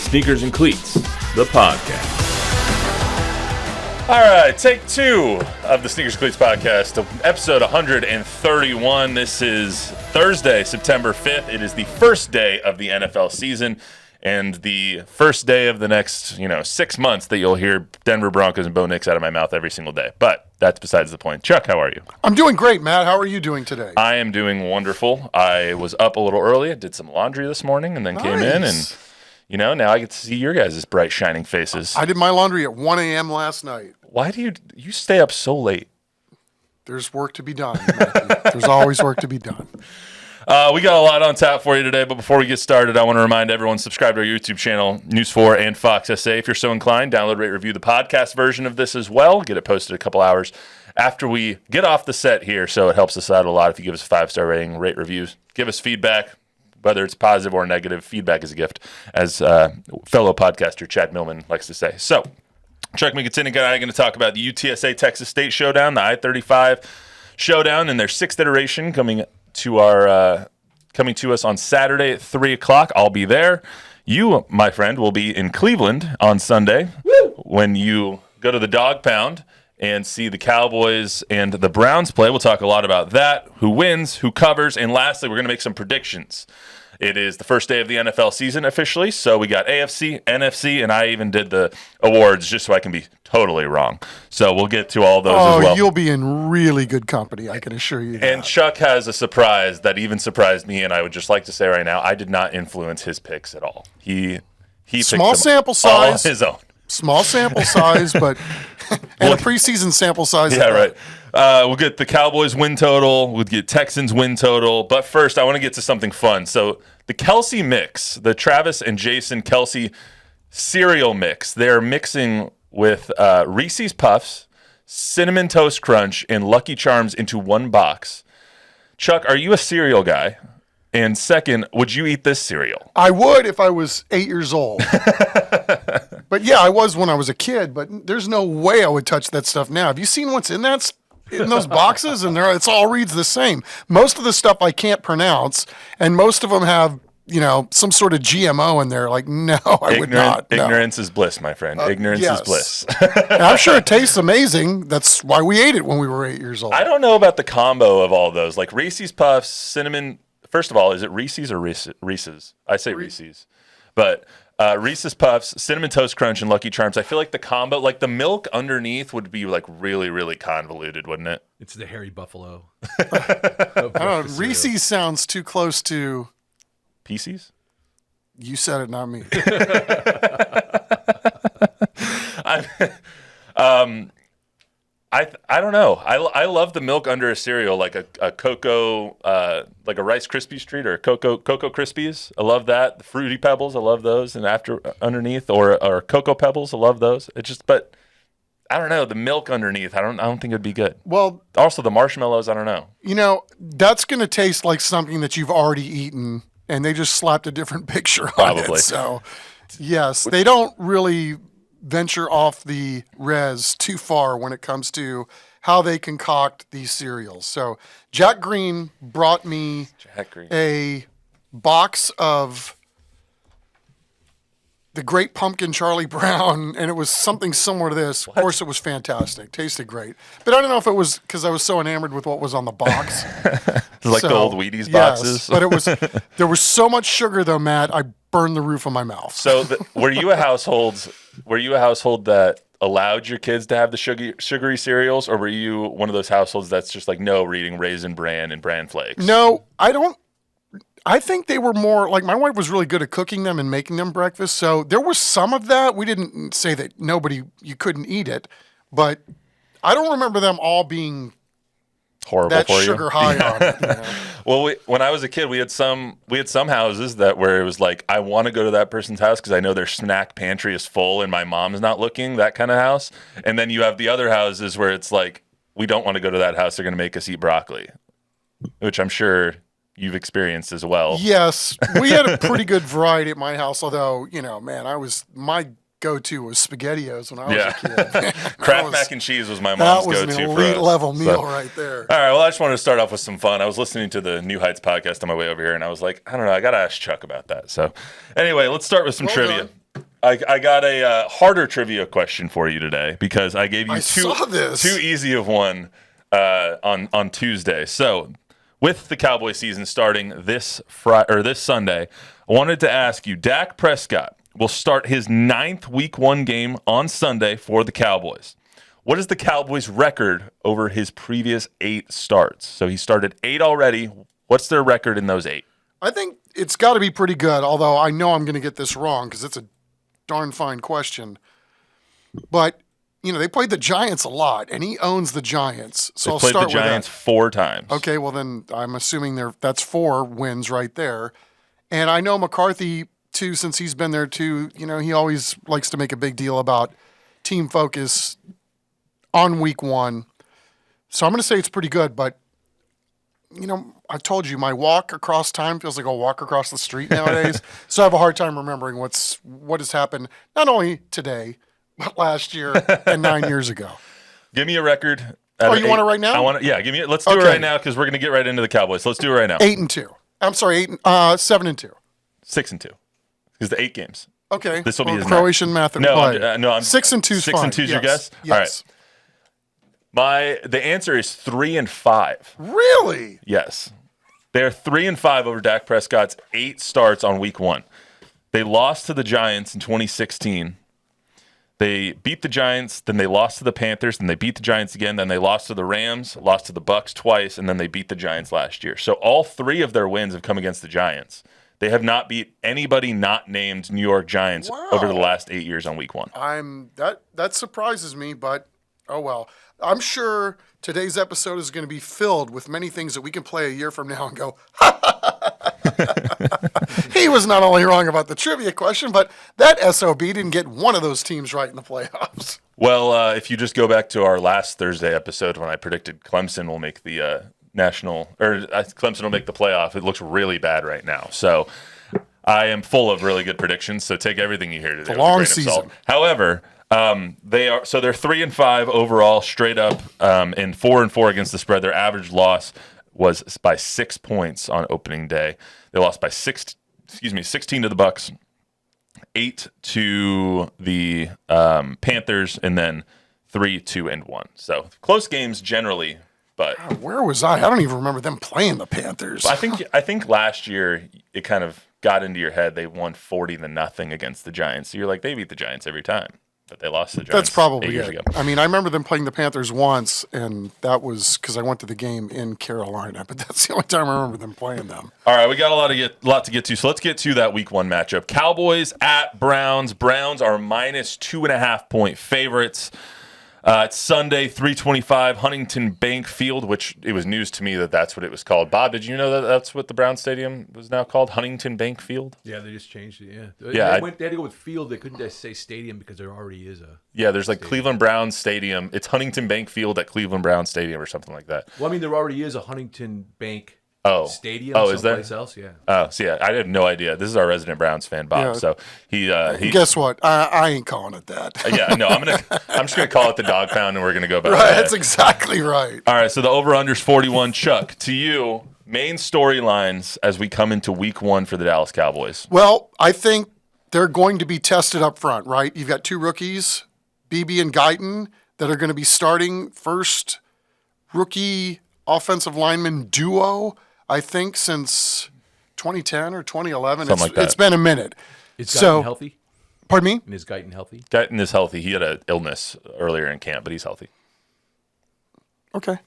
Sneakers and Cleats, the podcast. All right, take two of the Sneakers and Cleats podcast, episode 131. This is Thursday, September 5th. It is the first day of the NFL season and the first day of the next, 6 months that you'll hear Denver Broncos and Bo Nix out of my mouth every single day. But that's besides the point. Chuck, how are you? I'm doing great, Matt. How are you doing today? I am doing wonderful. I was up a little early. I did some laundry this morning and then came in and, now I get to see your guys' bright, shining faces. I did my laundry at 1 a.m. last night. Why do you stay up so late? There's work to be done, Matthew. There's always work to be done. We got a lot on tap for you today, but before we get started, I want to remind everyone, subscribe to our YouTube channel, News 4 and Fox SA. If you're so inclined, download, rate, review the podcast version of this as well. Get it posted a couple hours after we get off the set here, so it helps us out a lot if you give us a 5-star rating, rate reviews, give us feedback, whether it's positive or negative. Feedback is a gift, as fellow podcaster Chad Millman likes to say. So, Chuck Miketinac and I are going to talk about the UTSA Texas State showdown, the I-35 showdown, and their 6th iteration coming to us on Saturday at 3 o'clock. I'll be there. You, my friend, will be in Cleveland on Sunday when you go to the Dog Pound and see the Cowboys and the Browns play. We'll talk a lot about that, who wins, who covers, and lastly, we're going to make some predictions. It is the first day of the NFL season officially, so we got AFC, NFC, and I even did the awards just so I can be totally wrong. So we'll get to all those as well. Oh, you'll be in really good company, I can assure you that. And Chuck has a surprise that even surprised me, and I would just like to say right now, I did not influence his picks at all. He small picked sample size, all on his own. Small sample size, but and a preseason sample size. Yeah, right. We'll get the Cowboys win total. We'll get Texans win total. But first, I want to get to something fun. So the Kelsey mix, the Travis and Jason Kelsey cereal mix, they're mixing with Reese's Puffs, Cinnamon Toast Crunch, and Lucky Charms into one box. Chuck, are you a cereal guy? And second, would you eat this cereal? I would if I was 8 years old. But yeah, I was when I was a kid, but there's no way I would touch that stuff now. Have you seen what's in those boxes? And it all reads the same. Most of the stuff I can't pronounce, and most of them have, some sort of GMO in there. Like, no, I would not. No. Ignorance is bliss, my friend. Ignorance is bliss. And I'm sure it tastes amazing. That's why we ate it when we were 8 years old. I don't know about the combo of all those. Like Reese's Puffs, cinnamon. First of all, is it Reese's or Reese's? I say Reese's. But Reese's Puffs, Cinnamon Toast Crunch, and Lucky Charms. I feel like the combo, like the milk underneath would be like really, really convoluted, wouldn't it? It's the hairy buffalo. I don't know. Reese's sounds too close to... Pieces? You said it, not me. I don't know. I love the milk under a cereal, like a cocoa, like a Rice Krispies treat or Cocoa Krispies. I love that. The Fruity Pebbles, I love those. And underneath, or Cocoa Pebbles, I love those. But I don't know, the milk underneath. I don't think it'd be good. Well, also the marshmallows, I don't know. That's going to taste like something that you've already eaten, and they just slapped a different picture on it. So, yes, they don't really venture off the res too far when it comes to how they concoct these cereals. So Jack Green brought me a box of the Great Pumpkin Charlie Brown, and it was something similar to this. What? Of course, it was fantastic. Tasted great. But I don't know if it was because I was so enamored with what was on the box. Like the old Wheaties boxes? Yes, but there was so much sugar, though, Matt, I burned the roof of my mouth. So were you a household that allowed your kids to have the sugary cereals, or were you one of those households that's just like, no, reading Raisin Bran and Bran Flakes? No, I don't. I think they were more like, my wife was really good at cooking them and making them breakfast. So there was some of that. We didn't say that you couldn't eat it, but I don't remember them all being horrible that for sugar you. high on it. Well, when I was a kid, we had some houses where it was like, I want to go to that person's house because I know their snack pantry is full and my mom's not looking, that kind of house. And then you have the other houses where it's like, we don't want to go to that house. They're going to make us eat broccoli, which I'm sure you've experienced as well. Yes, we had a pretty good variety at my house, although, my go-to was SpaghettiOs when I was a kid. Kraft mac and cheese was my mom's go-to. That was an elite level meal right there. All right, well, I just wanted to start off with some fun. I was listening to the New Heights podcast on my way over here, and I was like, I don't know, I got to ask Chuck about that. So anyway, let's start with some trivia. I got a harder trivia question for you today because I gave you too easy of one on Tuesday. So, with the Cowboy season starting this Sunday, I wanted to ask you, Dak Prescott will start his 9th Week 1 game on Sunday for the Cowboys. What is the Cowboys' record over his previous 8 starts? So he started 8 already. What's their record in those 8? I think it's got to be pretty good, although I know I'm going to get this wrong because it's a darn fine question. But, they played the Giants a lot, and he owns the Giants. So I'll start with that. Played the Giants 4 times. Okay, well then I'm assuming that's 4 wins right there. And I know McCarthy, too, since he's been there, too, he always likes to make a big deal about team focus on Week 1. So I'm going to say it's pretty good, but, I told you my walk across time feels like a walk across the street nowadays. So I have a hard time remembering what has happened, not only today, but last year and 9 years ago. Give me a record. You want it right now? I want it. Yeah, let's do it right now because we're going to get right into the Cowboys. So let's do it right now. 8-2. I'm sorry, 7-2. 6-2. Because the 8 games. Okay. This will be his Croatian method. No, play. I'm 6-2 is fine. 6-2 is your guess? Yes. All right. The answer is 3-5. Really? Yes. They're 3-5 over Dak Prescott's 8 starts on Week 1. They lost to the Giants in 2016. They beat the Giants, then they lost to the Panthers, then they beat the Giants again, then they lost to the Rams, lost to the Bucs twice, and then they beat the Giants last year. So all 3 of their wins have come against the Giants. They have not beat anybody not named New York Giants over the last 8 years on Week 1. That surprises me, but oh well. I'm sure today's episode is going to be filled with many things that we can play a year from now and go, he was not only wrong about the trivia question, but that SOB didn't get one of those teams right in the playoffs. Well, if you just go back to our last Thursday episode when I predicted Clemson will make the Clemson will make the playoff, it looks really bad right now. So I am full of really good predictions, so take everything you hear today with a grain of salt. However, they're 3-5 overall, straight up, and 4-4 against the spread. Their average loss was by 6 points on opening day. They lost by 16 to the Bucs, 8 to the Panthers, and then 3-2-1. So close games generally, but where was I? I don't even remember them playing the Panthers. I think last year it kind of got into your head. They won 40-0 against the Giants. So you're like, they beat the Giants every time. But they lost to the Giants. That's probably 8 years ago. I mean, I remember them playing the Panthers once, and that was because I went to the game in Carolina. But that's the only time I remember them playing them. All right, we got a lot to get to. So let's get to that Week 1 matchup. Cowboys at Browns. Browns are minus 2.5 point favorites. It's Sunday, 3:25, Huntington Bank Field, which it was news to me that's what it was called. Bob, did you know that that's what the Brown Stadium was now called, Huntington Bank Field? Yeah, they just changed it, yeah. Yeah, they had to go with field. They couldn't just say stadium because there already is a Yeah, there's like stadium. Cleveland Browns Stadium. It's Huntington Bank Field at Cleveland Browns Stadium or something like that. Well, I mean, there already is a Huntington Bank stadium is there? someplace else, yeah. Oh, so yeah, I had no idea. This is our resident Browns fan, Bob. Yeah. So he Guess what? I ain't calling it that. yeah, no, I'm just gonna call it the Dog Pound, and we're gonna go back. Right, that's exactly right. All right, so the over/under's 41. Chuck, to you, main storylines as we come into Week 1 for the Dallas Cowboys. Well, I think they're going to be tested up front, right? You've got 2 rookies, BB and Guyton, that are going to be starting first rookie offensive lineman duo, I think, since 2010 or 2011. Something like that. It's been a minute. Is Guyton healthy? Pardon me? And is Guyton healthy? Guyton is healthy. He had an illness earlier in camp, but he's healthy. Okay.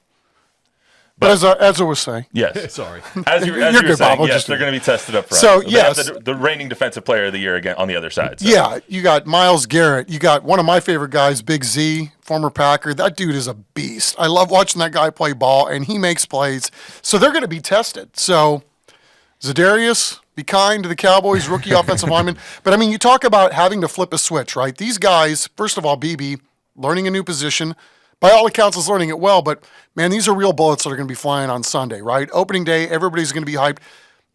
But as I was saying. Yes. Sorry. As you were good, saying, Bob. yes, they're going to be tested up front. So, they yes. have the reigning defensive player of the year again on the other side. So. Yeah, you got Myles Garrett. You got one of my favorite guys, Big Z, former Packer. That dude is a beast. I love watching that guy play ball, and he makes plays. So they're going to be tested. So Za'Darius, be kind to the Cowboys, rookie offensive lineman. But, I mean, you talk about having to flip a switch, right? These guys, first of all, BB, learning a new position. By all accounts, is learning it well, but, man, these are real bullets that are going to be flying on Sunday, right? Opening day, everybody's going to be hyped.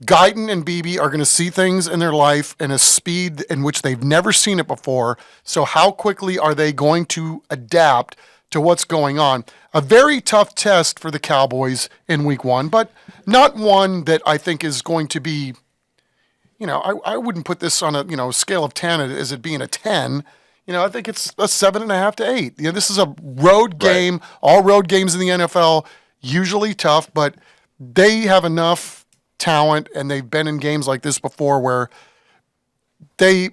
Guyton and BB are going to see things in their life in a speed in which they've never seen it before. So how quickly are they going to adapt to what's going on? A very tough test for the Cowboys in Week 1, but not one that I think is going to be, I wouldn't put this on a scale of 10 as it being a 10. I think it's a 7.5 to 8. This is a road game. Right. All road games in the NFL, usually tough, but they have enough talent, and they've been in games like this before where they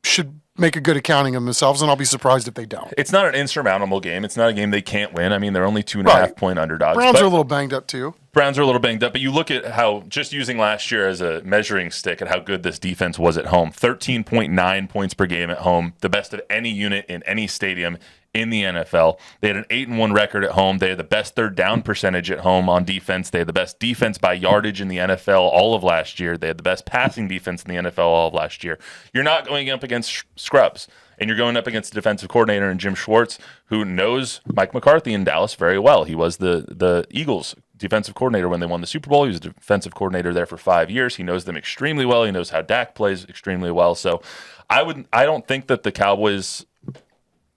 should make a good accounting of themselves, and I'll be surprised if they don't. It's not an insurmountable game. It's not a game they can't win. I mean, they're only 2.5 point underdogs. Browns are a little banged up too. Browns are a little banged up, but you look at how, just using last year as a measuring stick, at how good this defense was at home. 13.9 points per game at home, the best of any unit in any stadium in the NFL. They had an 8-1 record at home. They had the best third down percentage at home on defense. They had the best defense by yardage in the NFL all of last year. They had the best passing defense in the NFL all of last year. You're not going up against scrubs, and you're going up against a defensive coordinator in Jim Schwartz, who knows Mike McCarthy in Dallas very well. He was the Eagles' defensive coordinator when they won the Super Bowl. He was a defensive coordinator there for 5 years. He knows them extremely well. He knows how Dak plays extremely well. So I don't think that the Cowboys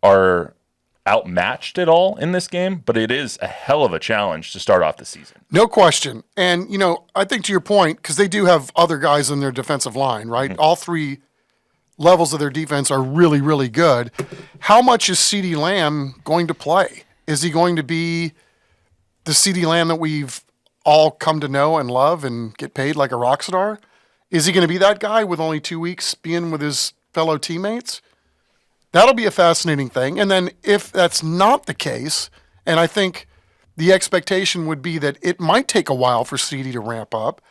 are outmatched at all in this game, but it is a hell of a challenge to start off the season. No question. And, I think to your point, because they do have other guys in their defensive line, right? Mm-hmm. All three levels of their defense are really, really good. How much is CeeDee Lamb going to play? Is he going to be the CeeDee Lamb that we've all come to know and love and get paid like a rock star? Is he going to be that guy with only 2 weeks being with his fellow teammates? That'll be a fascinating thing. And then if that's not the case, and I think the expectation would be that it might take a while for CeeDee to ramp up,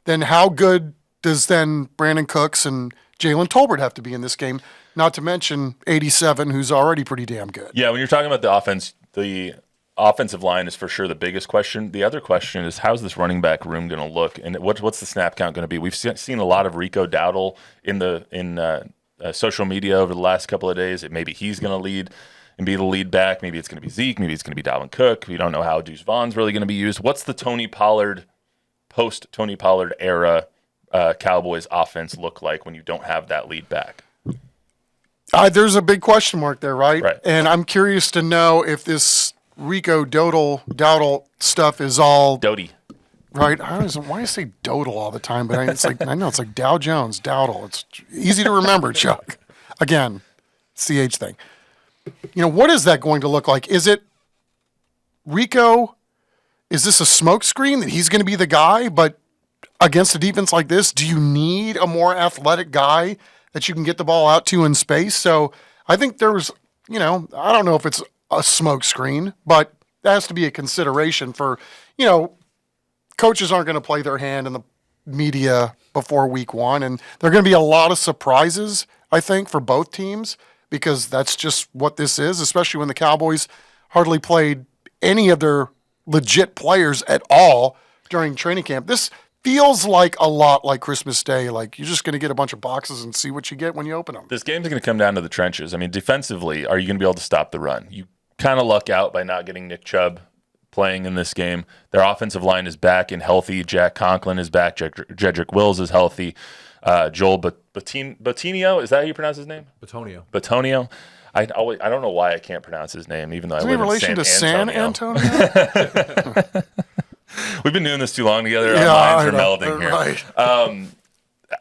then how good does then Brandon Cooks and Jalen Tolbert have to be in this game? Not to mention 87, who's already pretty damn good. Yeah, when you're talking about the offense, the offensive line is for sure the biggest question. The other question is, how's this running back room going to look, and what's the snap count going to be? We've seen a lot of Rico Dowdle in social media over the last couple of days. Maybe he's going to lead and be the lead back. Maybe it's going to be Zeke. Maybe it's going to be Dalvin Cook. We don't know how Deuce Vaughn's really going to be used. What's the post-Tony Pollard era Cowboys offense look like when you don't have that lead back? There's a big question mark there, right? And I'm curious to know if this Rico Dowdle stuff is all Doty. Right? Why do you say Dodal all the time? But it's like, I know it's like Dow Jones, Dowdle. It's easy to remember, Chuck. Again, CH thing. What is that going to look like? Is it Rico? Is this a smokescreen that he's going to be the guy? But against a defense like this, do you need a more athletic guy that you can get the ball out to in space? So I think there's, I don't know if it's a smokescreen, but that has to be a consideration for, coaches aren't going to play their hand in the media before week one. And there are going to be a lot of surprises, I think, for both teams, because that's just what this is, especially when the Cowboys hardly played any of their legit players at all during training camp. This feels like a lot like Christmas Day. Like, you're just going to get a bunch of boxes and see what you get when you open them. This game's going to come down to the trenches. I mean, defensively, are you going to be able to stop the run? You kind of luck out by not getting Nick Chubb playing in this game. Their offensive line is back and healthy. Jack Conklin is back. Jedrick Wills is healthy. Joel Bitonio, is that how you pronounce his name? Bitonio. I don't know why I can't pronounce his name, even though I live in relation to San Antonio. We've been doing this too long together. Our minds are melding here. Right.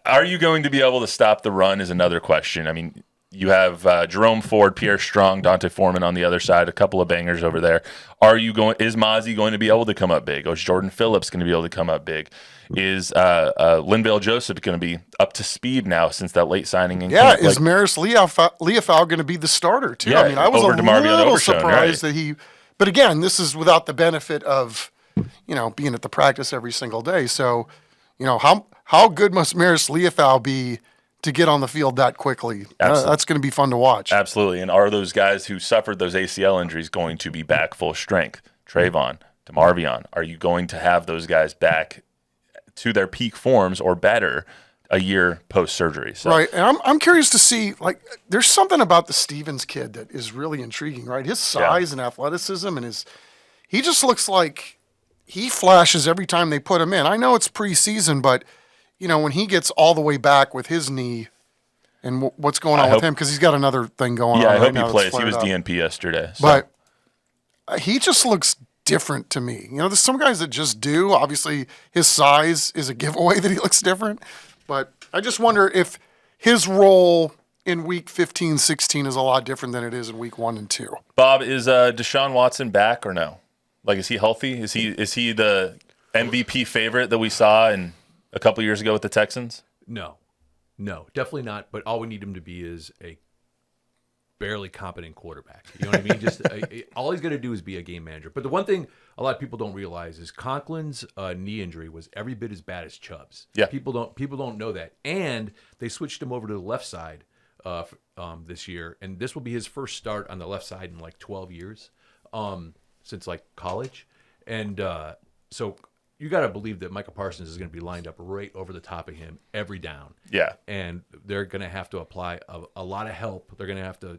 Are you going to be able to stop the run is another question. I mean, you have Jerome Ford, Pierre Strong, Dante Foreman on the other side, a couple of bangers over there. Is Mozzie going to be able to come up big? Is Jordan Phillips going to be able to come up big? Is Linval Joseph going to be up to speed now since that late signing in camp? Is Maris Leofau going to be the starter too? Yeah, I mean, I was a little surprised that he. But again, this is without the benefit of being at the practice every single day. So, how good must Maris Leofau be to get on the field that quickly? That's going to be fun to watch. Absolutely. And are those guys who suffered those ACL injuries going to be back full strength? Trayvon, DeMarvion, are you going to have those guys back to their peak forms or better a year post-surgery? So. Right. And I'm curious to see, there's something about the Stevens kid that is really intriguing, right? His size and athleticism and he just looks like he flashes every time they put him in. I know it's preseason, but when he gets all the way back with his knee and what's going on with him, because he's got another thing going on. Yeah, I hope he plays. He was DNP yesterday. So. But he just looks different to me. There's some guys that just do. Obviously, his size is a giveaway that he looks different. But I just wonder if his role in week 15, 16 is a lot different than it is in week 1 and 2. Bob, is Deshaun Watson back or no? Like, is he healthy? Is he the MVP favorite that we saw a couple years ago with the Texans? No, definitely not. But all we need him to be is a barely competent quarterback. You know what I mean? Just all he's going to do is be a game manager. But the one thing a lot of people don't realize is Conklin's knee injury was every bit as bad as Chubb's. Yeah. People don't know that. And they switched him over to the left side this year, and this will be his first start on the left side in like 12 years, since like college. And so you got to believe that Micah Parsons is going to be lined up right over the top of him every down. Yeah. And they're going to have to apply a lot of help. They're going to have to,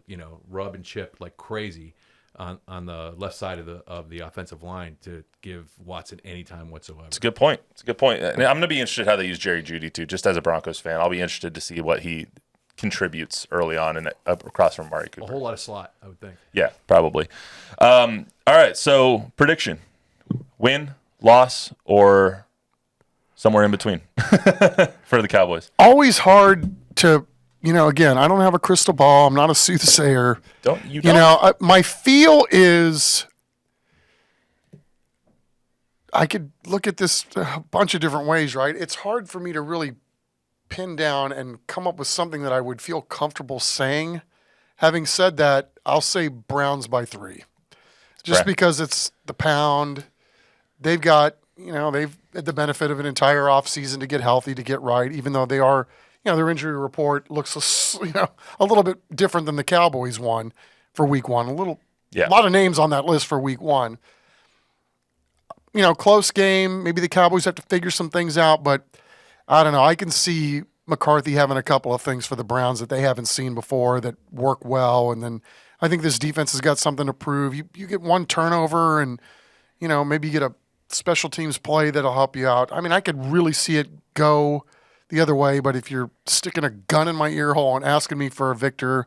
rub and chip like crazy on the left side of the offensive line to give Watson any time whatsoever. It's a good point. And I'm going to be interested how they use Jerry Jeudy too. Just as a Broncos fan, I'll be interested to see what he contributes early on and across from Amari Cooper. A whole lot of slot, I would think. Yeah, probably. All right, so prediction: win, loss, or somewhere in between for the Cowboys. Always hard to, again, I don't have a crystal ball. I'm not a soothsayer. Don't. My feel is I could look at this a bunch of different ways, right? It's hard for me to really pin down and come up with something that I would feel comfortable saying. Having said that, I'll say Browns by 3. Just because it's the pound. They've got, they've had the benefit of an entire offseason to get healthy, to get right, even though they are, their injury report looks, a little bit different than the Cowboys one for week 1. A lot of names on that list for week 1. Close game. Maybe the Cowboys have to figure some things out, but I don't know. I can see McCarthy having a couple of things for the Browns that they haven't seen before that work well. And then I think this defense has got something to prove. You get one turnover and, maybe you get a special teams play that'll help you out. I mean, I could really see it go the other way, but if you're sticking a gun in my ear hole and asking me for a victor,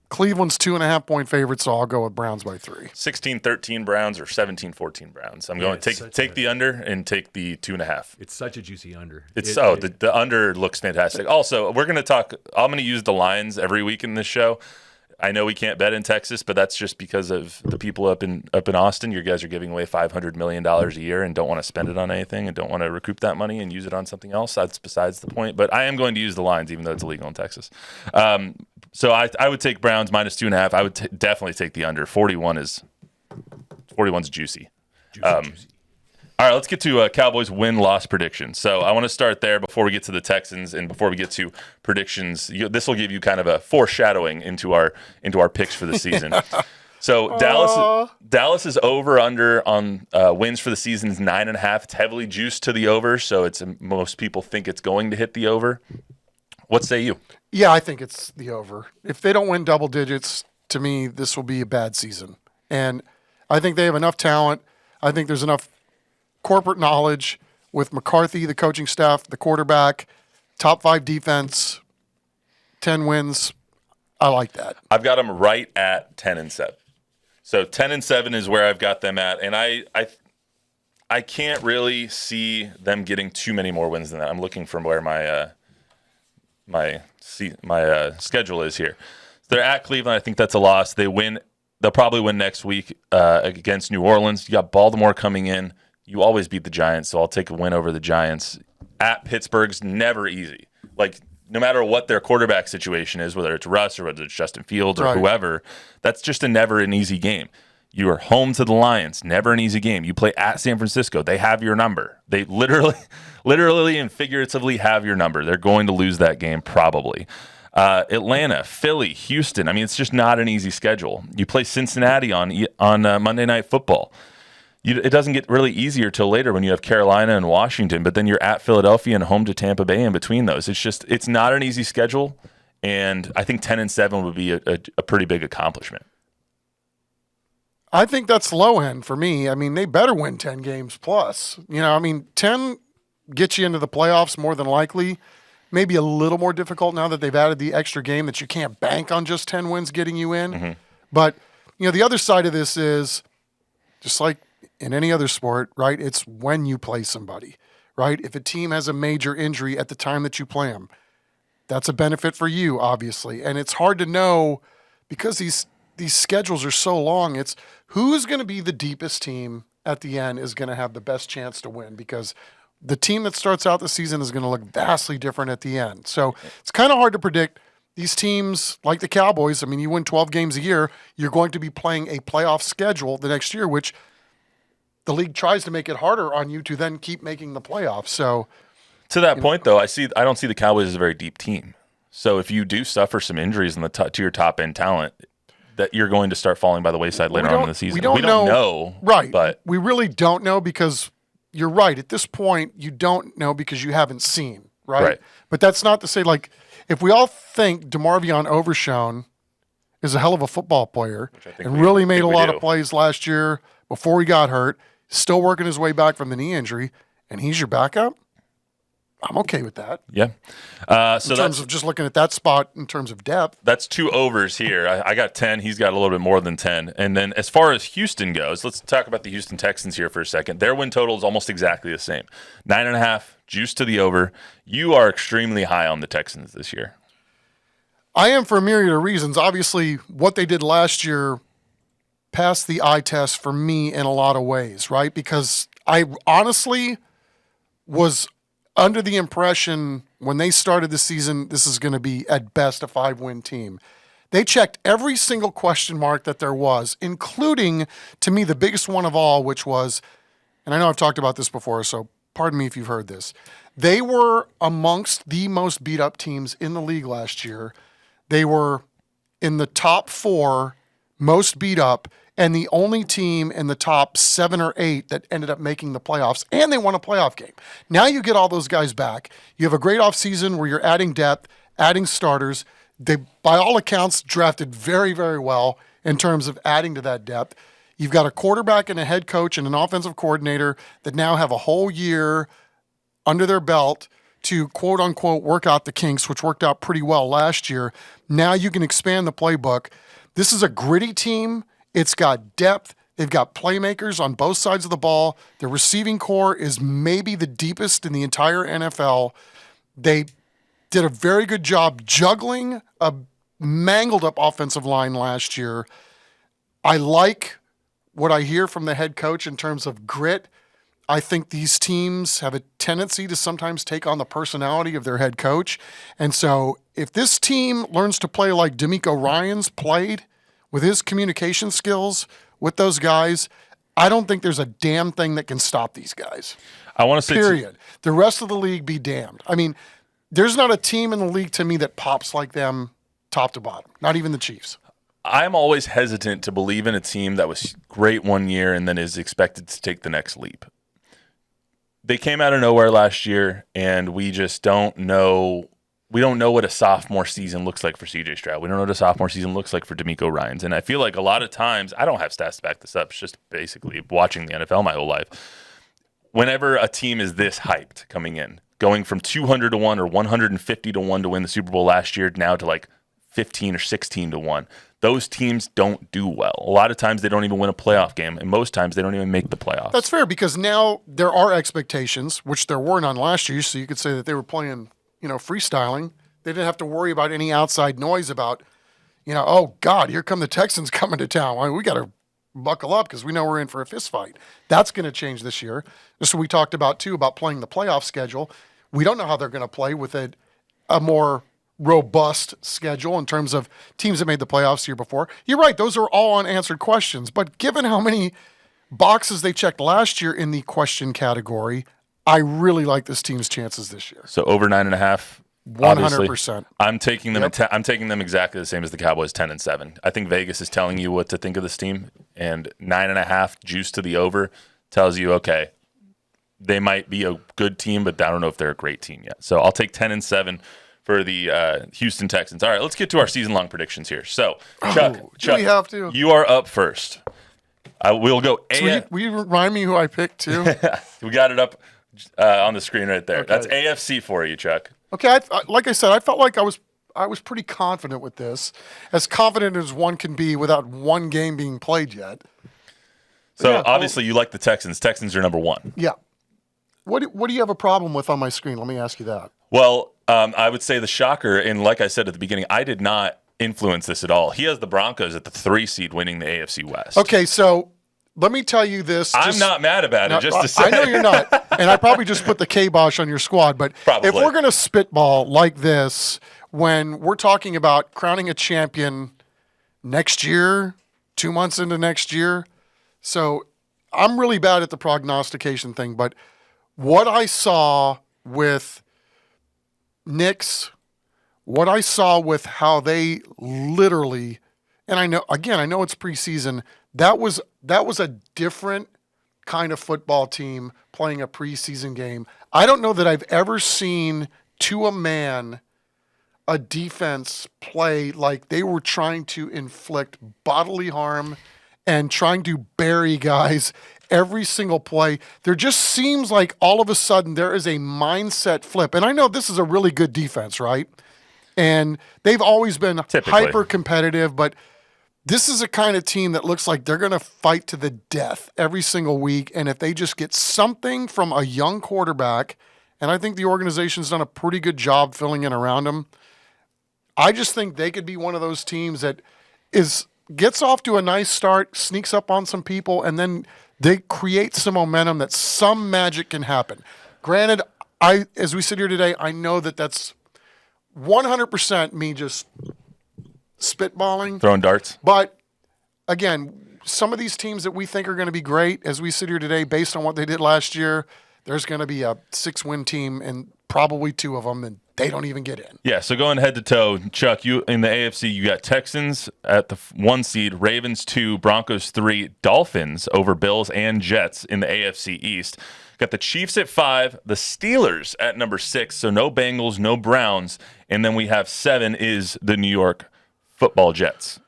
Cleveland's 2.5-point favorite, so I'll go with Browns by 3. 16-13 Browns or 17-14 Browns. I'm going to take the under and take the 2.5. It's such a juicy under. The under looks fantastic. Also, we're going to talk. I'm going to use the lines every week in this show. I know we can't bet in Texas, but that's just because of the people up in Austin. You guys are giving away $500 million a year and don't want to spend it on anything and don't want to recoup that money and use it on something else. That's besides the point. But I am going to use the lines, even though it's illegal in Texas. So I would take Browns minus 2.5. I would definitely take the under. 41's juicy. Juicy. All right, let's get to Cowboys win-loss predictions. So I want to start there before we get to the Texans and before we get to predictions. This will give you kind of a foreshadowing into our picks for the season. So Dallas is over/under on wins for the season is 9.5. It's heavily juiced to the over, so most people think it's going to hit the over. What say you? Yeah, I think it's the over. If they don't win double digits, to me, this will be a bad season. And I think they have enough talent. I think there's enough corporate knowledge with McCarthy, the coaching staff, the quarterback, top 5 defense, 10 wins. I like that. I've got them right at 10-7. So 10-7 is where I've got them at, and I can't really see them getting too many more wins than that. I'm looking for where my schedule is here. They're at Cleveland. I think that's a loss. They'll probably win next week against New Orleans. You got Baltimore coming in. You always beat the Giants, so I'll take a win over the Giants. At Pittsburgh's never easy. Like, no matter what their quarterback situation is, whether it's Russ or whether it's Justin Fields or whoever, that's just never an easy game. You are home to the Lions, never an easy game. You play at San Francisco. They have your number. They literally and figuratively have your number. They're going to lose that game probably. Atlanta, Philly, Houston. I mean, it's just not an easy schedule. You play Cincinnati on Monday Night Football. It doesn't get really easier till later when you have Carolina and Washington, but then you're at Philadelphia and home to Tampa Bay in between those. It's not an easy schedule, and I think 10-7 would be a pretty big accomplishment. I think that's low end for me. I mean, they better win 10 games plus. 10 gets you into the playoffs more than likely. Maybe a little more difficult now that they've added the extra game that you can't bank on just 10 wins getting you in. Mm-hmm. But, the other side of this is just like in any other sport, right? It's when you play somebody, right? If a team has a major injury at the time that you play them, that's a benefit for you, obviously. And it's hard to know because these schedules are so long. It's who's going to be the deepest team at the end is going to have the best chance to win because the team that starts out the season is going to look vastly different at the end. So it's kind of hard to predict. These teams, like the Cowboys, I mean, you win 12 games a year, you're going to be playing a playoff schedule the next year, which the league tries to make it harder on you to then keep making the playoffs. So, to that point, though, I don't see the Cowboys as a very deep team. So if you do suffer some injuries to your top end talent, that you're going to start falling by the wayside later on in the season. We don't know, right? But we really don't know because you're right. At this point, you don't know because you haven't seen, right? But that's not to say like. If we all think DeMarvion Overshown is a hell of a football player and really made a lot of plays last year before he got hurt, still working his way back from the knee injury, and he's your backup, I'm okay with that. Yeah. So in terms of just looking at that spot in terms of depth. That's 2 overs here. I got 10. He's got a little bit more than 10. And then as far as Houston goes, let's talk about the Houston Texans here for a second. Their win total is almost exactly the same. 9.5, juice to the over. You are extremely high on the Texans this year. I am for a myriad of reasons. Obviously, what they did last year passed the eye test for me in a lot of ways, right? Because I honestly was under the impression when they started the season, this is going to be at best a 5-win team. They checked every single question mark that there was, including, to me, the biggest one of all, which was, and I know I've talked about this before, so pardon me if you've heard this. They were amongst the most beat-up teams in the league last year. They were in the top 4 most beat up and the only team in the top 7 or 8 that ended up making the playoffs, and they won a playoff game. Now you get all those guys back. You have a great offseason where you're adding depth, adding starters. They, by all accounts, drafted very, very well in terms of adding to that depth. You've got a quarterback and a head coach and an offensive coordinator that now have a whole year under their belt to quote-unquote work out the kinks, which worked out pretty well last year. Now you can expand the playbook. This is a gritty team. It's got depth. They've got playmakers on both sides of the ball. The receiving core is maybe the deepest in the entire NFL. They did a very good job juggling a mangled-up offensive line last year. I like what I hear from the head coach in terms of grit. I think these teams have a tendency to sometimes take on the personality of their head coach. And so if this team learns to play like D'Amico Ryans played with his communication skills with those guys, I don't think there's a damn thing that can stop these guys. I want to say period. The rest of the league be damned. I mean, there's not a team in the league to me that pops like them top to bottom, not even the Chiefs. I'm always hesitant to believe in a team that was great one year and then is expected to take the next leap. They came out of nowhere last year, and we just don't know. We don't know what a sophomore season looks like for C.J. Stroud. We don't know what a sophomore season looks like for D'Amico Ryans. And I feel like a lot of times, I don't have stats to back this up. It's just basically watching the NFL my whole life. Whenever a team is this hyped coming in, going from 200 to 1 or 150 to 1 to win the Super Bowl last year now to like 15 or 16 to 1, those teams don't do well. A lot of times they don't even win a playoff game, and most times they don't even make the playoffs. That's fair because now there are expectations, which there were none last year, so you could say that they were playing, freestyling. They didn't have to worry about any outside noise about, oh, God, here come the Texans coming to town. Well, we got to buckle up because we know we're in for a fist fight. That's going to change this year. This is what we talked about, too, about playing the playoff schedule. We don't know how they're going to play with a more robust schedule in terms of teams that made the playoffs the year before. You're right. Those are all unanswered questions. But given how many boxes they checked last year in the question category, I really like this team's chances this year. So over 9.5. 100%. I'm taking them. Yep. I'm taking them exactly the same as the Cowboys, 10-7. I think Vegas is telling you what to think of this team, and 9.5 juice to the over tells you, okay, they might be a good team, but I don't know if they're a great team yet. So I'll take 10-7 for the Houston Texans. All right, let's get to our season-long predictions here. So, Chuck, do we have to? You are up first. We'll go. So will you remind me who I picked too? We got it up on the screen right there. Okay. That's AFC for you, Chuck. Okay, like I said, I felt like I was pretty confident with this, as confident as one can be without one game being played yet. So obviously you like the Texans. Texans are number 1. Yeah. What do you have a problem with on my screen? Let me ask you that. Well, I would say the shocker, and like I said at the beginning, I did not influence this at all. He has the Broncos at the 3 seed winning the AFC West. Okay, so let me tell you this. I'm not mad about it, just to say. I know you're not, and I probably just put the kibosh on your squad, but Probably. if we're going to spitball like this when we're talking about crowning a champion next year, 2 months into next year, so I'm really bad at the prognostication thing, but what I saw with Knicks, what I saw with how they literally, and I know it's preseason, that was a different kind of football team playing a preseason game. I don't know that I've ever seen to a man a defense play like they were trying to inflict bodily harm and trying to bury guys every single play. There just seems like all of a sudden there is a mindset flip. And I know this is a really good defense, right? And they've always been hyper competitive, but this is a kind of team that looks like they're going to fight to the death every single week. And if they just get something from a young quarterback, and I think the organization's done a pretty good job filling in around them, I just think they could be one of those teams that gets off to a nice start, sneaks up on some people, and then they create some momentum that some magic can happen. Granted, as we sit here today, I know that that's 100% me just spitballing. Throwing darts. But, again, some of these teams that we think are going to be great, as we sit here today, based on what they did last year, there's going to be a 6-win team and probably 2 of them, and they don't even get in. Yeah, so going head to toe, Chuck, you in the AFC, you got Texans at the 1 seed, Ravens 2, Broncos 3, Dolphins over Bills and Jets in the AFC East. Got the Chiefs at 5, the Steelers at number 6, so no Bengals, no Browns, and then we have 7 is the New York Football Jets.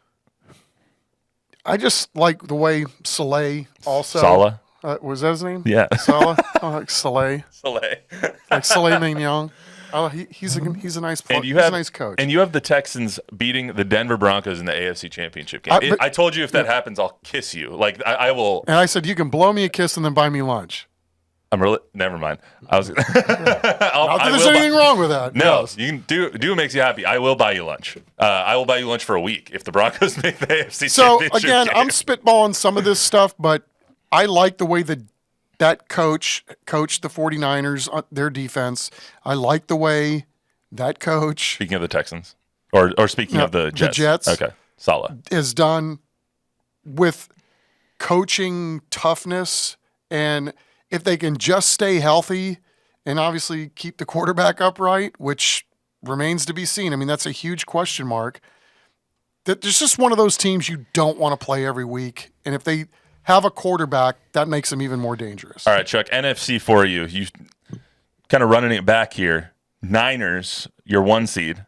I just like the way Saleh also. Saleh? Was that his name? Yeah. Saleh? I like Saleh. Saleh. Like Saleh Mignon. Oh, he's a nice player. He's a nice coach. And you have the Texans beating the Denver Broncos in the AFC Championship game. I told you if that happens, I'll kiss you. Like I will. And I said you can blow me a kiss and then buy me lunch. Never mind. I was. Not that there's anything wrong with that. No, yes. you can do what makes you happy. I will buy you lunch. I will buy you lunch for a week if the Broncos make the AFC Championship again, game. I'm spitballing some of this stuff, but I like the way that coach coached the 49ers, their defense. I like the way that coach. Speaking of the Texans, or speaking of the Jets. The Jets. Okay, solid. Is done with coaching toughness, and if they can just stay healthy and obviously keep the quarterback upright, which remains to be seen. I mean, that's a huge question mark. There's just one of those teams you don't want to play every week, and if they have a quarterback, that makes them even more dangerous. All right, Chuck, NFC for you. You kind of running it back here. Niners, your 1 seed.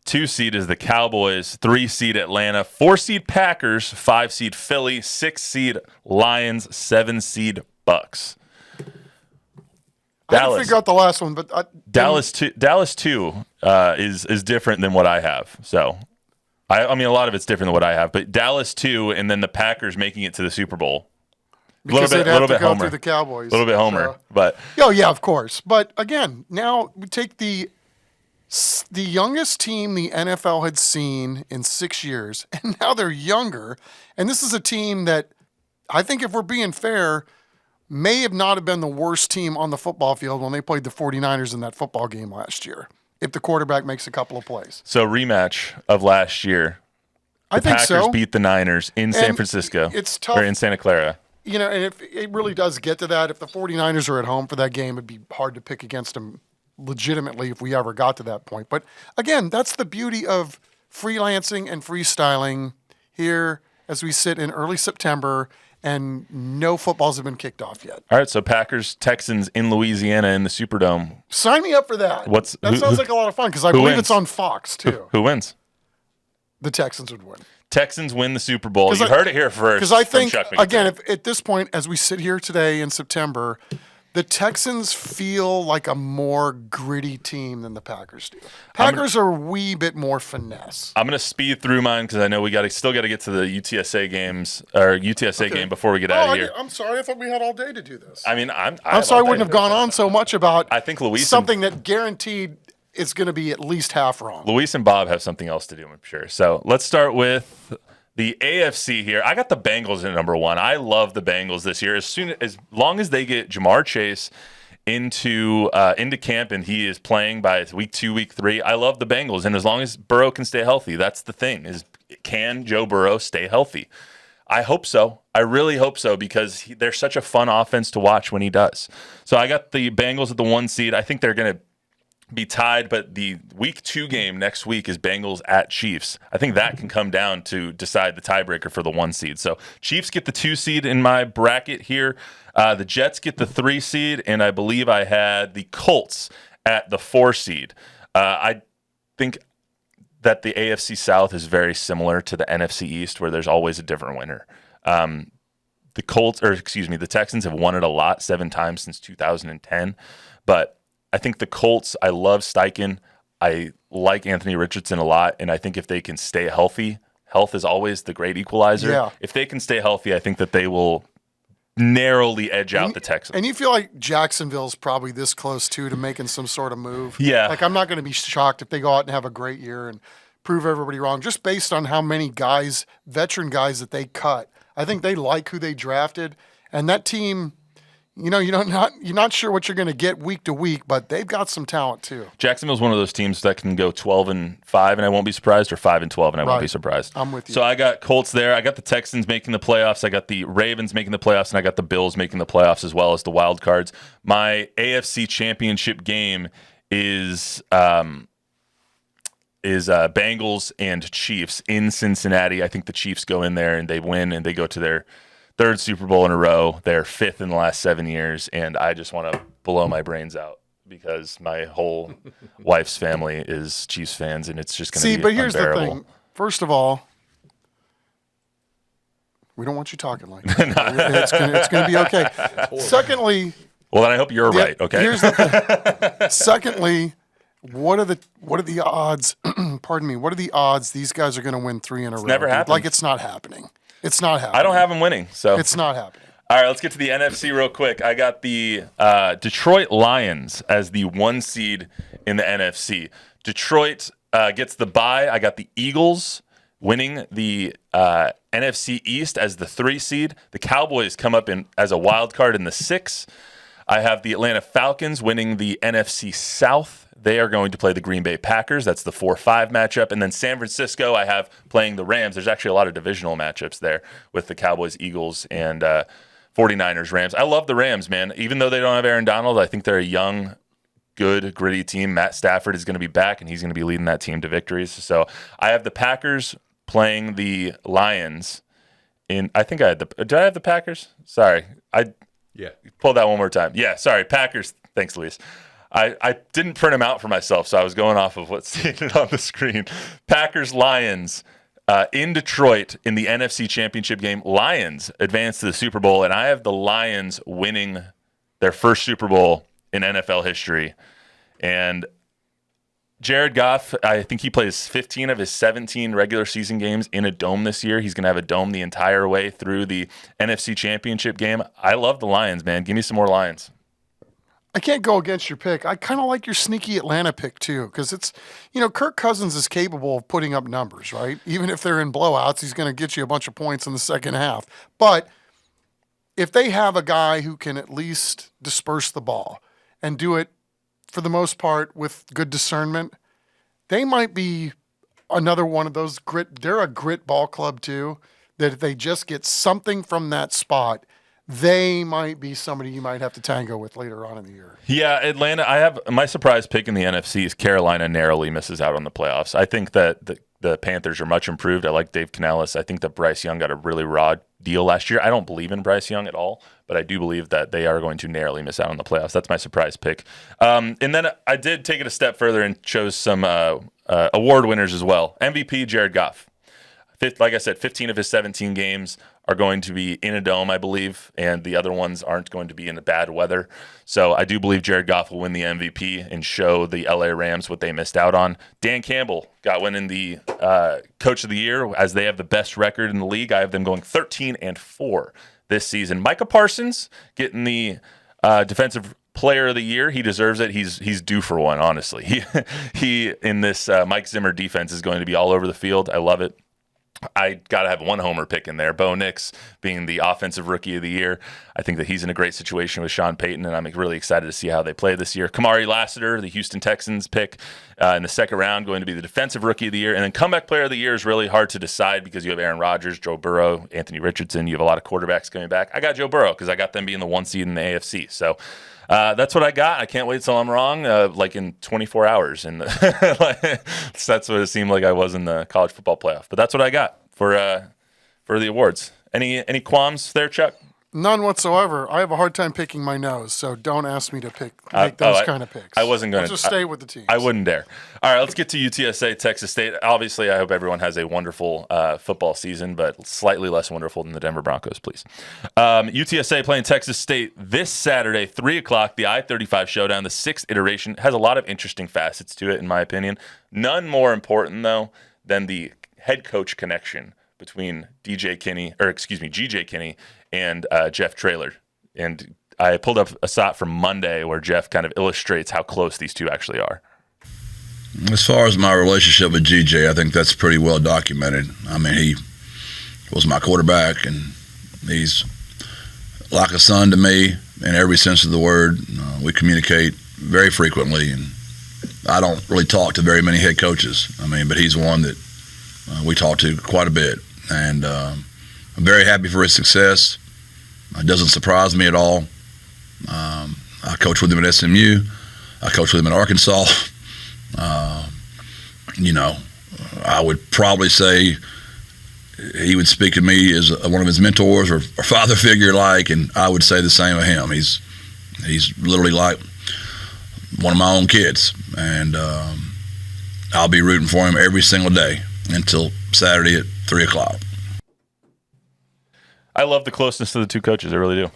2 seed is the Cowboys. 3 seed Atlanta. 4 seed Packers. 5 seed Philly. 6 seed Lions. 7 seed Bucks. I didn't figure out the last one, but Dallas 2 is different than what I have. So, I mean, a lot of it's different than what I have. But Dallas 2, and then the Packers making it to the Super Bowl. Because they'd have to go through the Cowboys. A little bit Homer, but oh yeah, of course. But again, now we take the youngest team the NFL had seen in 6 years, and now they're younger. And this is a team that I think, if we're being fair, may have not have been the worst team on the football field when they played the 49ers in that football game last year, if the quarterback makes a couple of plays. So rematch of last year. I think Packers beat the Niners in San Francisco. It's tough. Or in Santa Clara. You know, and if it really does get to that, if the 49ers are at home for that game, it'd be hard to pick against them legitimately if we ever got to that point. But again, that's the beauty of freelancing and freestyling here as we sit in early September and no footballs have been kicked off yet. All right, so Packers, Texans in Louisiana in the Superdome. Sign me up for that. That sounds like a lot of fun because I believe it's on Fox too. Who wins? The Texans would win. Texans win the Super Bowl. You heard it here first. Because I think, Chuck again, if at this point, as we sit here today in September, The Texans feel like a more gritty team than the Packers do. Packers are a wee bit more finesse. I'm going to speed through mine because I know we still got to get to the UTSA games or UTSA game before we get out of here. I'm sorry. I thought we had all day to do this. I mean, I'm sorry I wouldn't have gone on so much about I think something that guaranteed it's going to be at least half wrong. Luis and Bob have something else to do, I'm sure. So let's start with the AFC here. I got the Bengals at number 1. I love the Bengals this year. As long as they get Jamar Chase into camp and he is playing by week 2, week 3, I love the Bengals. And as long as Burrow can stay healthy, that's the thing, is can Joe Burrow stay healthy? I hope so. I really hope so, because they're such a fun offense to watch when he does. So I got the Bengals at the 1 seed. I think they're going to be tied, but the week 2 game next week is Bengals at Chiefs. I think that can come down to decide the tiebreaker for the 1 seed. So Chiefs get the 2 seed in my bracket here. The Jets get the 3 seed, and I believe I had the Colts at the 4 seed. I think that the AFC South is very similar to the NFC East, where there's always a different winner. The Texans have won it a lot, 7 times since 2010, but I think the Colts, I love Steichen. I like Anthony Richardson a lot, and I think if they can stay healthy, health is always the great equalizer. Yeah. If they can stay healthy, I think that they will narrowly edge out the Texans. And you feel like Jacksonville's probably this close, too, to making some sort of move. Yeah. Like, I'm not going to be shocked if they go out and have a great year and prove everybody wrong, just based on how many guys, veteran guys that they cut. I think they like who they drafted, and that team, you're not sure what you're going to get week to week, but they've got some talent too. Jacksonville's one of those teams that can go 12-5 and I won't be surprised, or 5-12 and I won't be surprised. I'm with you. So I got Colts there. I got the Texans making the playoffs. I got the Ravens making the playoffs, and I got the Bills making the playoffs as well as the wild cards. My AFC Championship game is Bengals and Chiefs in Cincinnati. I think the Chiefs go in there and they win, and they go to their 3rd Super Bowl in a row. They're 5th in the last 7 years, and I just want to blow my brains out because my whole wife's family is Chiefs fans, and it's just going to be but here's unbearable. the thing. First of all, we don't want you talking like that. It's going to be okay. Secondly, well, then I hope you're right. Okay. Here's the thing. Secondly, what are the odds? Pardon me. What are the odds these guys are going to win 3 in a row? Never happened. Like, it's not happening. It's not happening. I don't have them winning, so It's not happening. All right, let's get to the NFC real quick. I got the Detroit Lions as the 1 seed in the NFC. Detroit gets the bye. I got the Eagles winning the NFC East as the 3 seed. The Cowboys come up as a wild card in the 6. I have the Atlanta Falcons winning the NFC South. They are going to play the Green Bay Packers. That's the 4-5 matchup. And then San Francisco, I have playing the Rams. There's actually a lot of divisional matchups there with the Cowboys, Eagles, and 49ers, Rams. I love the Rams, man. Even though they don't have Aaron Donald, I think they're a young, good, gritty team. Matt Stafford is going to be back, and he's going to be leading that team to victories. So I have the Packers playing the Lions. I think I had did I have the Packers? Sorry. Yeah. Pull that one more time. Yeah, sorry. Packers. Thanks, Luis. I didn't print them out for myself, so I was going off of what's stated on the screen. Packers, Lions in Detroit in the NFC Championship game. Lions advance to the Super Bowl, and I have the Lions winning their first Super Bowl in NFL history. And Jared Goff, I think he plays 15 of his 17 regular season games in a dome this year. He's going to have a dome the entire way through the NFC Championship game. I love the Lions, man. Give me some more Lions. I can't go against your pick. I kind of like your sneaky Atlanta pick too, because it's, Kirk Cousins is capable of putting up numbers, right? Even if they're in blowouts, he's going to get you a bunch of points in the second half. But if they have a guy who can at least disperse the ball and do it for the most part with good discernment, they might be another one of those grit. They're a grit ball club too, that if they just get something from that spot, they might be somebody you might have to tango with later on in the year. Yeah, Atlanta, I have my surprise pick in the NFC is Carolina narrowly misses out on the playoffs. I think that the Panthers are much improved. I like Dave Canellis. I think that Bryce Young got a really raw deal last year. I don't believe in Bryce Young at all, but I do believe that they are going to narrowly miss out on the playoffs. That's my surprise pick. And then I did take it a step further and chose some award winners as well. MVP, Jared Goff. Like I said, 15 of his 17 games are going to be in a dome, I believe, and the other ones aren't going to be in the bad weather. So I do believe Jared Goff will win the MVP and show the LA Rams what they missed out on. Dan Campbell got winning the Coach of the Year as they have the best record in the league. I have them going 13-4 this season. Micah Parsons getting the Defensive Player of the Year. He deserves it. He's due for one, honestly. He in this Mike Zimmer defense is going to be all over the field. I love it. I got to have one homer pick in there. Bo Nix being the Offensive Rookie of the Year. I think that he's in a great situation with Sean Payton, and I'm really excited to see how they play this year. Kamari Lassiter, the Houston Texans pick in the second round, going to be the Defensive Rookie of the Year. And then Comeback Player of the Year is really hard to decide because you have Aaron Rodgers, Joe Burrow, Anthony Richardson. You have a lot of quarterbacks coming back. I got Joe Burrow because I got them being the 1 seed in the AFC. So that's what I got. I can't wait till I'm wrong, like in 24 hours. And that's what it seemed like I was in the college football playoff. But that's what I got for the awards. Any qualms there, Chuck? None whatsoever. I have a hard time picking my nose, so don't ask me to make those kind of picks. I wasn't going to. Just stay with the teams. I wouldn't dare. All right, let's get to UTSA, Texas State. Obviously, I hope everyone has a wonderful football season, but slightly less wonderful than the Denver Broncos, please. UTSA playing Texas State this Saturday, 3 o'clock, the I-35 showdown, the 6th iteration. Has a lot of interesting facets to it, in my opinion. None more important, though, than the head coach connection between GJ Kinney and Jeff Traylor. And I pulled up a shot from Monday where Jeff kind of illustrates how close these two actually are. As far as my relationship with GJ, I think that's pretty well documented. I mean, he was my quarterback, and he's like a son to me in every sense of the word. We communicate very frequently, and I don't really talk to very many head coaches. I mean, but he's one that we talk to quite a bit. And I'm very happy for his success. It doesn't surprise me at all. I coached with him at SMU. I coached with him in Arkansas. I would probably say he would speak to me as one of his mentors or father figure like, and I would say the same of him. He's literally like one of my own kids, and I'll be rooting for him every single day until Saturday at 3 o'clock. I love the closeness to the two coaches. I really do.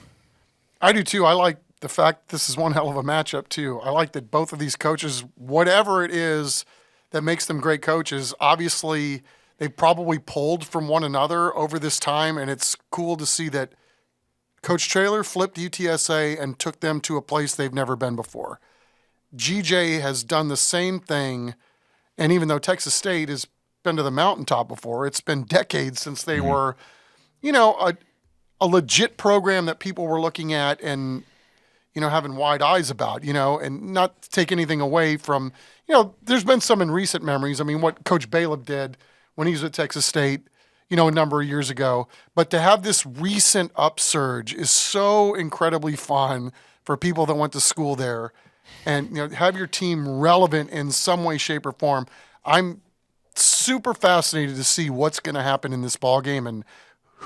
I do too. I like the fact this is one hell of a matchup too. I like that both of these coaches, whatever it is that makes them great coaches, obviously they probably pulled from one another over this time, and it's cool to see that Coach Traylor flipped UTSA and took them to a place they've never been before. GJ has done the same thing, and even though Texas State has been to the mountaintop before, it's been decades since they were, a legit program that people were looking at and, having wide eyes about, and not to take anything away from, there's been some in recent memories. I mean, what Coach Baleb did when he was at Texas State, a number of years ago. But to have this recent upsurge is so incredibly fun for people that went to school there and, have your team relevant in some way, shape, or form. I'm super fascinated to see what's going to happen in this ball game and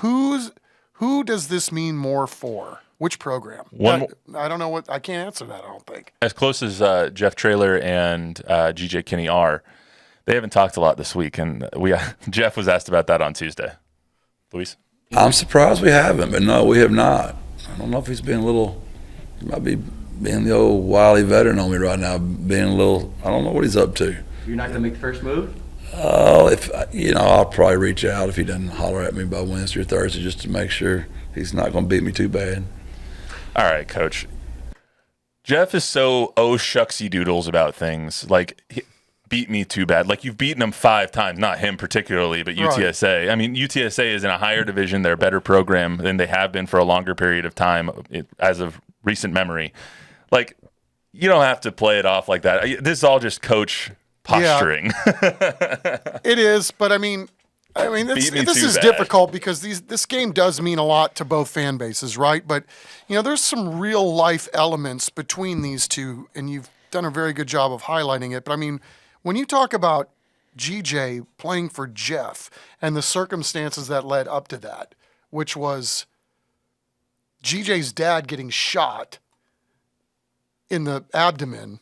who does this mean more for? Which program? I don't know I can't answer that, I don't think. As close as Jeff Traylor and GJ Kinney are, they haven't talked a lot this week, and Jeff was asked about that on Tuesday. Luis? I'm surprised we haven't, but no, we have not. I don't know if he might be being the old wily veteran on me right now, I don't know what he's up to. You're not going to make the first move? I'll probably reach out if he doesn't holler at me by Wednesday or Thursday just to make sure he's not going to beat me too bad. All right, Coach. Jeff is so shucksy doodles about things. Like, beat me too bad. Like, you've beaten him 5 times, not him particularly, but UTSA. Right. I mean, UTSA is in a higher division. They're a better program than they have been for a longer period of time as of recent memory. Like, you don't have to play it off like that. This is all just coach posturing. Yeah. It is, but I mean this is difficult because this game does mean a lot to both fan bases, right? But there's some real life elements between these two, and you've done a very good job of highlighting it. But I mean, when you talk about GJ playing for Jeff and the circumstances that led up to that, which was GJ's dad getting shot in the abdomen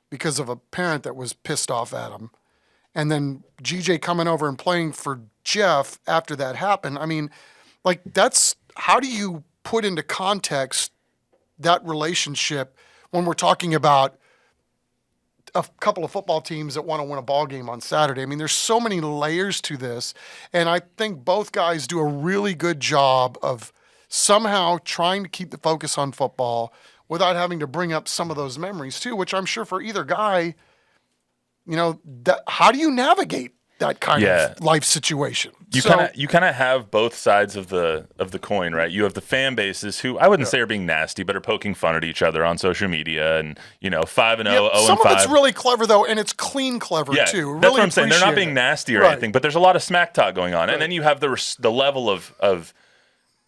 because of a parent that was pissed off at him. And then GJ coming over and playing for Jeff after that happened. I mean, Like, that's how do you put into context that relationship when we're talking about a couple of football teams that want to win a ball game on Saturday? I mean, there's so many layers to this, and I think both guys do a really good job of somehow trying to keep the focus on football without having to bring up some of those memories too, which I'm sure for either guy, how do you navigate that kind of life situation? You kind of have both sides of the coin, right? You have the fan bases who I wouldn't say are being nasty, but are poking fun at each other on social media, and 5-0, 0-5. Some of it's really clever though, and it's clean clever too. Really, that's what I'm saying. They're not being nasty or anything, but there's a lot of smack talk going on, and then you have the level of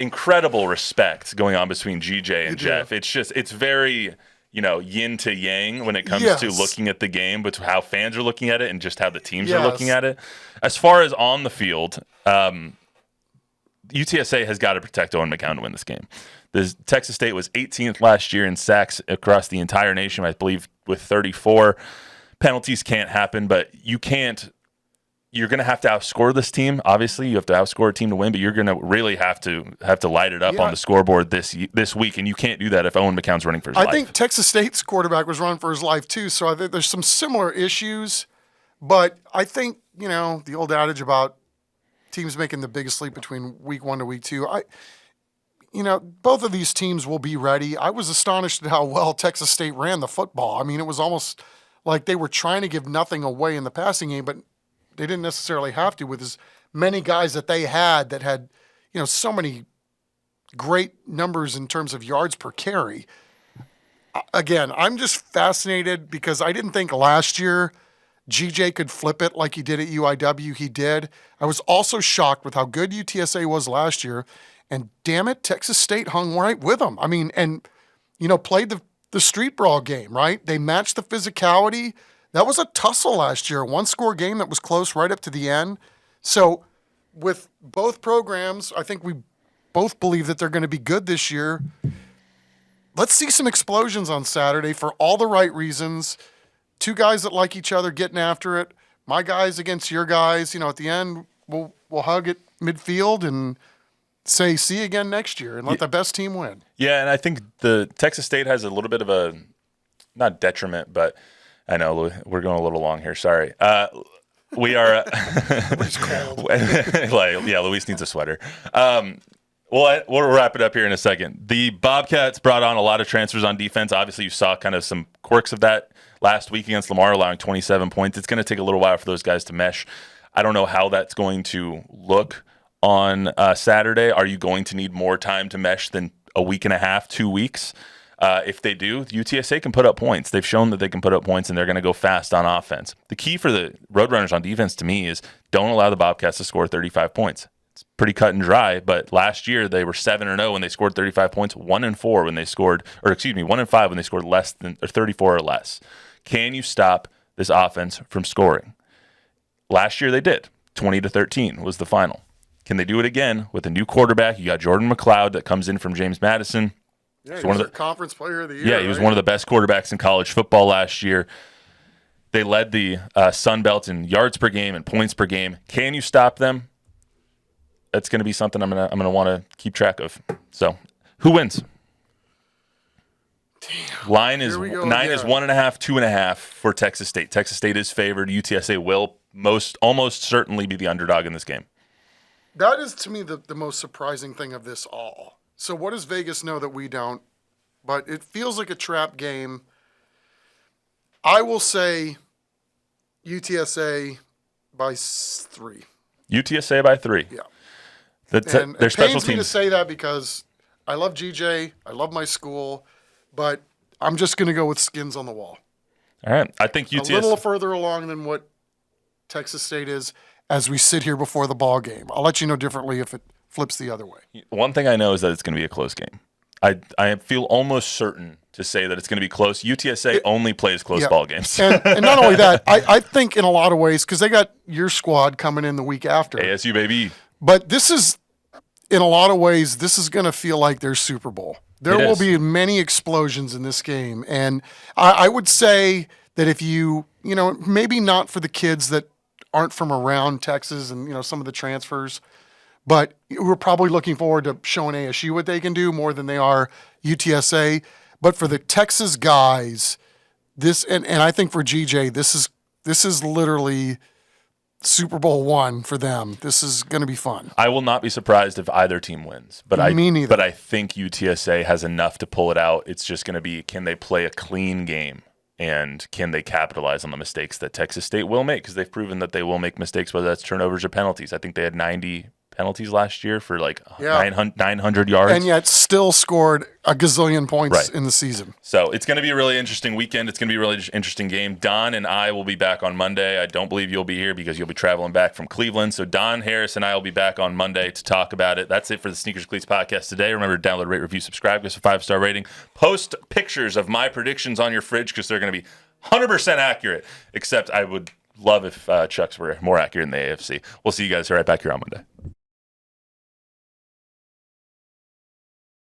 incredible respect going on between GJ and Jeff. It's very yin to yang when it comes to looking at the game, but how fans are looking at it and just how the teams are looking at it. As far as on the field, UTSA has got to protect Owen McCown to win this game. Texas State was 18th last year in sacks across the entire nation, I believe, with 34. Penalties can't happen, but you're going to have to outscore this team. Obviously, you have to outscore a team to win, but you're going to really have to light it up on the scoreboard this week, and you can't do that if Owen McCown's running for his life. I think Texas State's quarterback was running for his life too, so I think there's some similar issues. But I think, the old adage about teams making the biggest leap between week 1 to week 2, both of these teams will be ready. I was astonished at how well Texas State ran the football. I mean, it was almost like they were trying to give nothing away in the passing game, but they didn't necessarily have to with as many guys that they had that had, so many great numbers in terms of yards per carry. Again, I'm just fascinated because I didn't think last year GJ could flip it like he did at UIW. He did. I was also shocked with how good UTSA was last year. And damn it, Texas State hung right with them. I mean, and, played the street brawl game, right? They matched the physicality. That was a tussle last year, one-score game that was close right up to the end. So with both programs, I think we both believe that they're going to be good this year. Let's see some explosions on Saturday for all the right reasons. Two guys that like each other getting after it. My guys against your guys. At the end, we'll hug at midfield and say, see you again next year, and let the best team win. Yeah, and I think the Texas State has a little bit of a, not detriment, but I know we're going a little long here. Sorry. We are. It's cold. Luis needs a sweater. We'll wrap it up here in a second. The Bobcats brought on a lot of transfers on defense. Obviously, you saw kind of some quirks of that last week against Lamar, allowing 27 points. It's going to take a little while for those guys to mesh. I don't know how that's going to look on Saturday. Are you going to need more time to mesh than a week and a half, 2 weeks? If they do, UTSA can put up points. They've shown that they can put up points, and they're going to go fast on offense. The key for the Roadrunners on defense to me is don't allow the Bobcats to score 35 points. It's pretty cut and dry, but last year they were 7-0 when they scored 35 points, 1-4 when they scored, 1-5 when they scored less than 34 or less. Can you stop this offense from scoring? Last year they did. 20-13 was the final. Can they do it again with a new quarterback? You got Jordan McLeod that comes in from James Madison. Yeah, he was their conference player of the year. Yeah, he was one of the best quarterbacks in college football last year. They led the Sun Belt in yards per game and points per game. Can you stop them? That's going to be something I'm gonna want to keep track of. So, who wins? Damn. Line is 9 is 1.5, 2.5 for Texas State. Texas State is favored. UTSA will almost certainly be the underdog in this game. That is, to me, the most surprising thing of this all. So what does Vegas know that we don't? But it feels like a trap game. I will say UTSA by 3. UTSA by 3. Yeah. And it special pains me to teams. say that because I love GJ, I love my school, but I'm just going to go with skins on the wall. All right. I think UTSA. A little further along than what Texas State is as we sit here before the ball game. I'll let you know differently if it flips the other way. One thing I know is that it's going to be a close game. I feel almost certain to say that it's going to be close. UTSA only plays close ball games. and not only that, I think in a lot of ways, because they got your squad coming in the week after. ASU, baby. But this is, in a lot of ways, this is going to feel like their Super Bowl. There will be many explosions in this game. And I would say that if you maybe not for the kids that aren't from around Texas and, some of the transfers, but we're probably looking forward to showing ASU what they can do more than they are UTSA. But for the Texas guys, and I think for GJ, this is literally Super Bowl I for them. This is going to be fun. I will not be surprised if either team wins, but Me neither. But I think UTSA has enough to pull it out. It's just going to be, can they play a clean game? And can they capitalize on the mistakes that Texas State will make? Because they've proven that they will make mistakes, whether that's turnovers or penalties. I think they had 90 penalties last year for like 900 yards. And yet still scored a gazillion points in the season. So it's going to be a really interesting weekend. It's going to be a really interesting game. Don and I will be back on Monday. I don't believe you'll be here because you'll be traveling back from Cleveland. So Don Harris and I will be back on Monday to talk about it. That's it for the Sneakers and Cleats podcast today. Remember to download, rate, review, subscribe, give us a 5-star rating. Post pictures of my predictions on your fridge because they're going to be 100% accurate, except I would love if Chuck's were more accurate in the AFC. We'll see you guys right back here on Monday.